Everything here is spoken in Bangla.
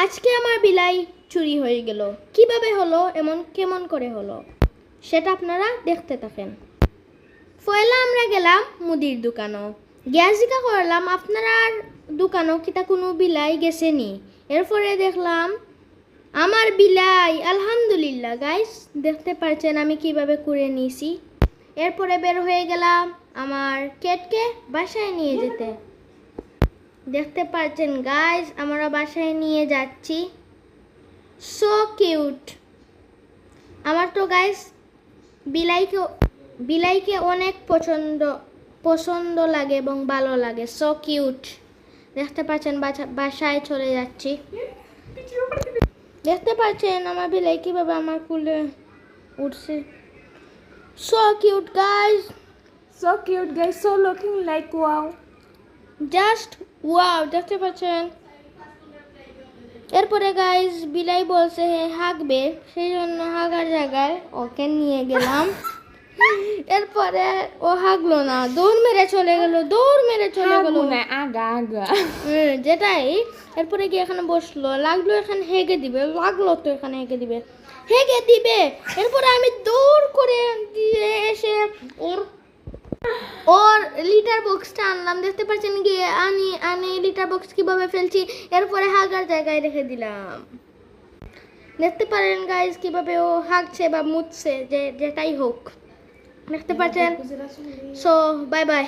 আজকে আমার বিলাই চুরি হয়ে গেল। কিভাবে হলো, এমন কেমন করে হলো, সেটা আপনারা দেখতে থাকেন। পয়লা আমরা গেলাম মুদির দোকানও, গ্যাস জিজ্ঞা করলাম আপনার দোকানও কিতা কোনো বিলাই গেছে নি। এরপরে দেখলাম আমার বিলাই, আলহামদুলিল্লাহ গাইস দেখতে পাচ্ছেন আমি কিভাবে করে নিয়েছি। এরপরে বের হয়ে গেলাম আমার ক্যাটকে বাসায় নিয়ে যেতে। দেখতে পাচ্ছেন গাইস আমরা বাসায় নিয়ে যাচ্ছি। So cute. আমার তো গাইস বিলাইকে অনেক পছন্দ লাগে এবং ভালো লাগে। So cute. দেখতে পাচ্ছেন বাসায় চলে যাচ্ছি। দেখতে পাচ্ছেন আমার বিলাই কিভাবে আমার কুলে উঠছে। So cute guys, So cute guys, so looking like wow. Just wow. দেখতে পাচ্ছেন। এরপরে গাইস বিলাই বলছে হাঁকবে, সেই জন্য হাঁকার জায়গায় ওকে নিয়ে গেলাম। এরপরে ও হাঁকলো না, দৌড় মেরে চলে গেল। Aga. যেটাই। এরপরে গিয়ে এখানে বসলো, লাগলো এখানে হেগে দিবে, লাগলো তো এখানে হেগে দিবে। এরপরে আমি দৌড় করে দিয়ে এসে ওর লিটার বক্সটা আনলাম। দেখতে পাচ্ছেন গিয়ে আনি লিটার বক্স কিভাবে ফেলছি। এরপরে হাগার জায়গায় রেখে দিলাম। দেখতে পারেন গাইজ কিভাবে ও হাগছে বা মুছছে, যেটাই হোক। দেখতে পাচ্ছেন। So bye bye.